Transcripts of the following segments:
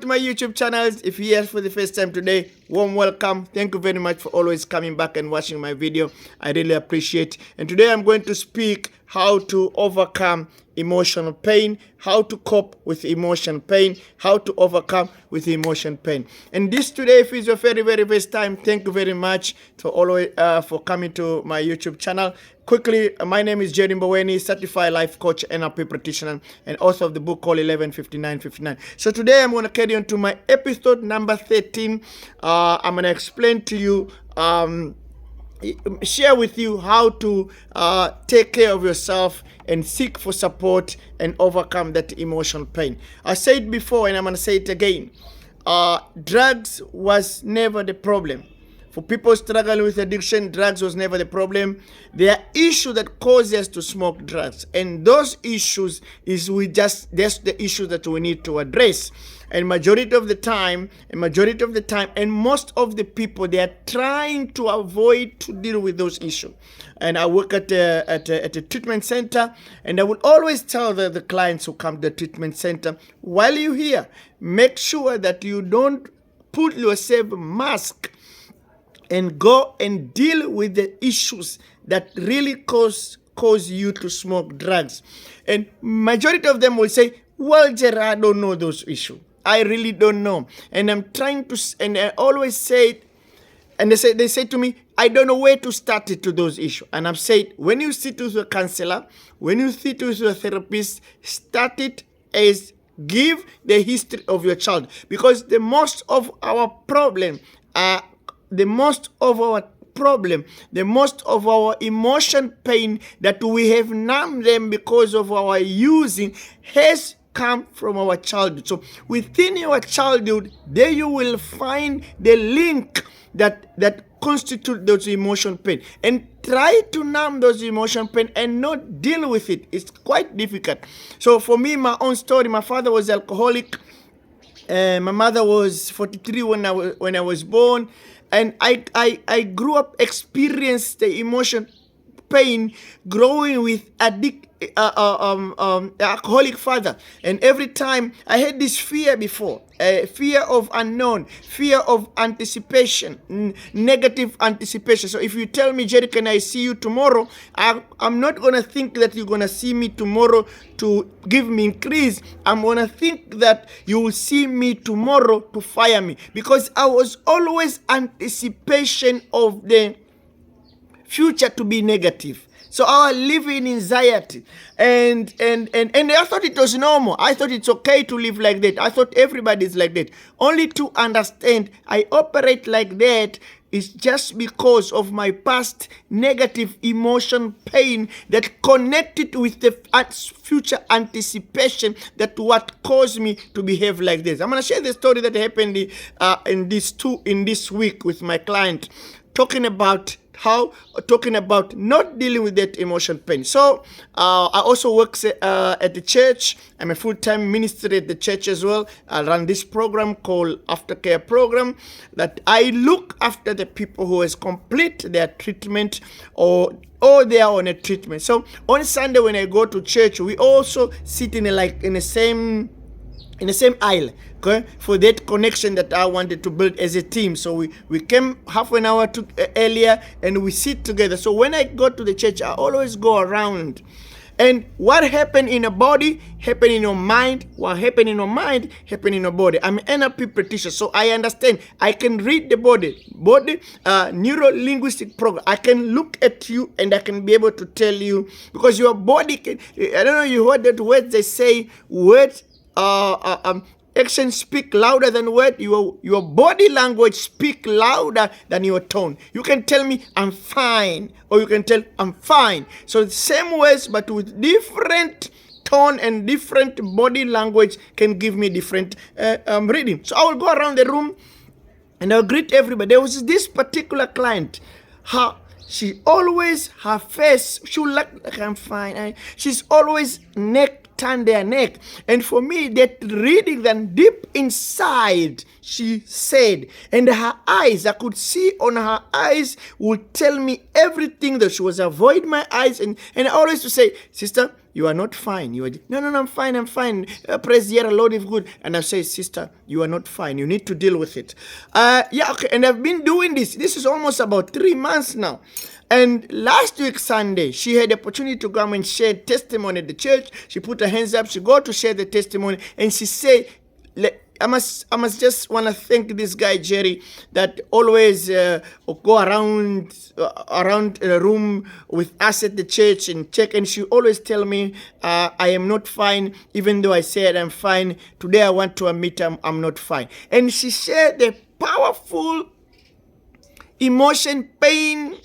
to my YouTube channels. If you're here for the first time today, warm welcome. Thank you very much for always coming back and watching my video. I really appreciate. And today I'm going to speak how to overcome emotional pain, how to cope with emotional pain, how to overcome with emotion pain. And this today, if it's your very first time, thank you very much for always for coming to my YouTube channel. Quickly, my name is Jerry Mboweni, certified life coach, NLP practitioner, and author of the book called 11:59:59. So today I'm going to carry on to my episode number 13. I'm going to explain to you, share with you how to take care of yourself and seek for support and overcome that emotional pain. I said before and I'm going to say it again. Drugs was never the problem. For people struggling with addiction, drugs was never the problem. There are issues that cause us to smoke drugs. And those issues that's the issue that we need to address. And majority of the time, and most of the people, they are trying to avoid to deal with those issues. And I work at a treatment center, and I will always tell the clients who come to the treatment center, while you're here, make sure that you don't put yourself mask and go and deal with the issues that really cause you to smoke drugs. And majority of them will say, well, Gerard, I don't know those issues. I really don't know. And I'm trying to, and I always say, and they say to me, I don't know where to start it to those issues. And I've said, when you sit with a counselor, when you sit with a therapist, start it as give the history of your child. Because the most of our emotion pain that we have numbed them because of our using has come from our childhood. So within your childhood, there you will find the link that constitute those emotion pain, and try to numb those emotion pain and not deal with it. It's quite difficult. So for me, my own story, my father was alcoholic. My mother was 43 when I was born. And I grew up, experienced the emotion pain growing with alcoholic father. And every time I had this fear before, fear of unknown, fear of anticipation, negative anticipation. So if you tell me, Jerry, can I see you tomorrow? I'm not going to think that you're going to see me tomorrow to give me increase. I'm going to think that you will see me tomorrow to fire me. Because I was always anticipation of the future to be negative. So I live in anxiety, and I thought it was normal. I thought it's okay to live like that. I thought everybody's like that. Only to understand I operate like that is just because of my past negative emotion pain that connected with the future anticipation that what caused me to behave like this. I'm going to share the story that happened in this week with my client, talking about not dealing with that emotion pain. So I also work at the church. I'm a full-time minister at the church as well. I run this program called Aftercare Program that I look after the people who has complete their treatment or they are on a treatment. So on Sunday when I go to church, we also sit in the same aisle, okay, for that connection that I wanted to build as a team. So we came half an hour earlier and we sit together. So when I go to the church, I always go around. And what happened in a body, happened in your mind. What happened in your mind, happened in your body. I'm an NLP practitioner, so I understand. I can read the body, neuro-linguistic program. I can look at you and I can be able to tell you, because your body can, I don't know, you heard that word, they say words, actions speak louder than words. Your body language speak louder than your tone. You can tell me I'm fine, or you can tell I'm fine. So the same words but with different tone and different body language can give me different reading. So I will go around the room and I'll greet everybody. There was this particular client. Her face, she would like I'm fine. She's always turn their neck. And for me, that reading them deep inside, she said, and her eyes, I could see on her eyes, would tell me everything that she was avoid my eyes. And I always to say, sister, you are not fine. You are, no, I'm fine, I'm fine. Praise the Lord is good. And I say, sister, you are not fine. You need to deal with it. Okay. And I've been doing this. This is almost about 3 months now. And last week, Sunday, she had the opportunity to come and share testimony at the church. She put her hands up. She got to share the testimony. And she said, I must just want to thank this guy, Jerry, that always go around the room with us at the church and check. And she always tell me, I am not fine, even though I said I'm fine. Today I want to admit I'm not fine. And she shared the powerful emotion, pain,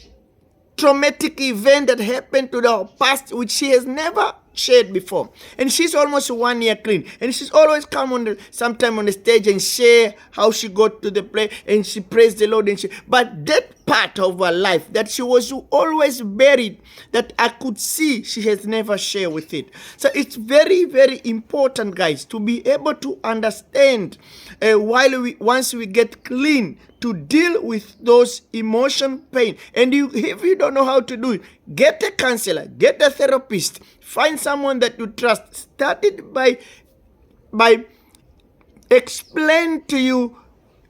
traumatic event that happened to the past, which she has never shared before. And she's almost 1 year clean. And she's always come sometime on the stage and share how she got to the place and she praised the Lord. But that part of her life that she was always buried, that I could see, she has never shared with it. So it's very, very important, guys, to be able to understand once we get clean, to deal with those emotion pain. And if you don't know how to do it, get a counselor, get a therapist, find someone that you trust. Start it by explain to you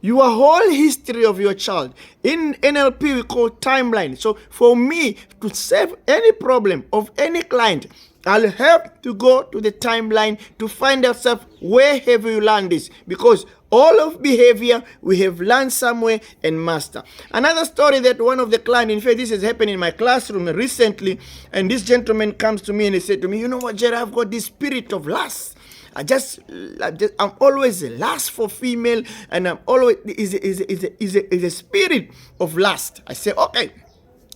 your whole history of your child. In NLP, we call timeline. So for me, to save any problem of any client, I'll have to go to the timeline to find out where have you learned this, because all of behavior we have learned somewhere and master. Another story that one of the clients, in fact, this has happened in my classroom recently, and this gentleman comes to me and he said to me, you know what, Jerry, I've got this spirit of lust. I'm always lust for female, and I'm always is a spirit of lust. I say, okay,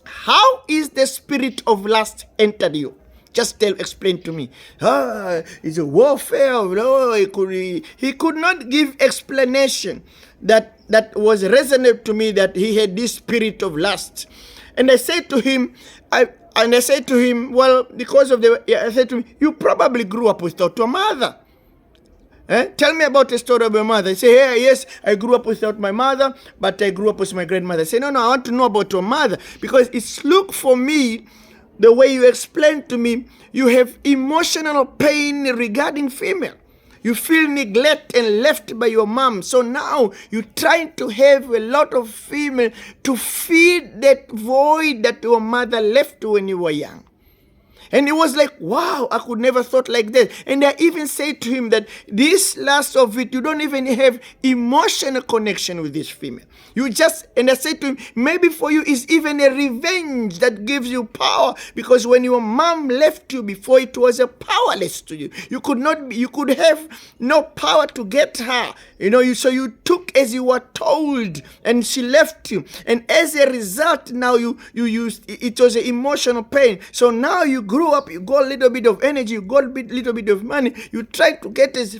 how is the spirit of lust entered you? Just explain to me. It's a warfare. No, he could not give explanation that was resonant to me, that he had this spirit of lust. And I said to him, well, because of I said to him, you probably grew up without your mother. Tell me about the story of your mother. I say, yes, I grew up without my mother, but I grew up with my grandmother. I say, no, I want to know about your mother, because it's look for me. The way you explain to me, you have emotional pain regarding female. You feel neglect and left by your mom. So now you're trying to have a lot of female to feed that void that your mother left when you were young. And it was like, wow, I could never thought like that. And I even said to him that this last of it, you don't even have emotional connection with this female. And I said to him, maybe for you it's even a revenge that gives you power, because when your mom left you before, it was a powerless to you. You could have no power to get her. So you took as you were told, and she left you. And as a result, now you used, it was an emotional pain. So now you grew up, you got a little bit of energy, you got a little bit of money, you try to get as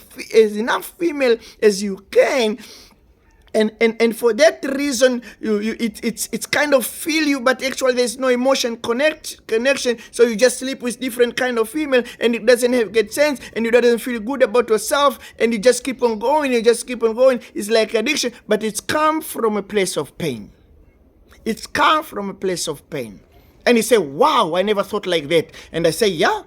enough female as you can. And for that reason, it's kind of feel you, but actually there's no emotion connection. So you just sleep with different kind of female, and it doesn't get sense, and you doesn't feel good about yourself, and you just keep on going. It's like addiction, but it's come from a place of pain. It's come from a place of pain. And he said, wow, I never thought like that. And I say, yeah.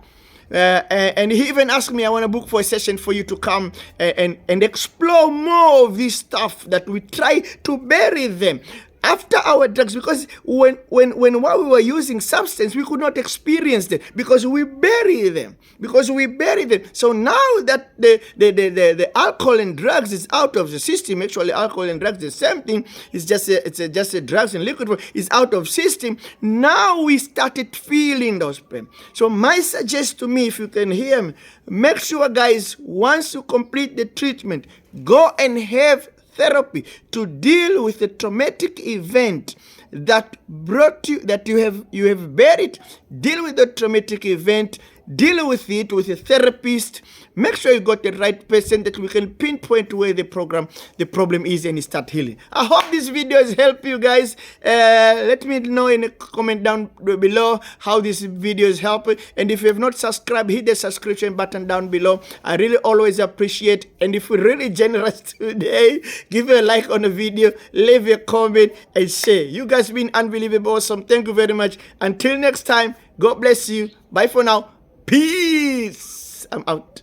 And he even asked me, I want to book for a session for you to come and explore more of this stuff, that we try to bury them after our drugs, because when while we were using substance, we could not experience them because we bury them. So now that the alcohol and drugs is out of the system, actually alcohol and drugs is the same thing. It's just a drugs and liquid is out of system. Now we started feeling those pain. So my suggestion to me, if you can hear me, make sure, guys, once you complete the treatment, go and have therapy to deal with the traumatic event that brought you, that you have buried. Deal with the traumatic event, deal with it with a therapist. Make sure you got the right person that we can pinpoint where the problem is, and start healing. I hope this video has helped you guys. Let me know in a comment down below how this video is helping. And if you have not subscribed, hit the subscription button down below. I really always appreciate. And if you're really generous today, give a like on the video, leave a comment, and share. You guys been unbelievable awesome. Thank you very much. Until next time, God bless you. Bye for now. Peace. I'm out.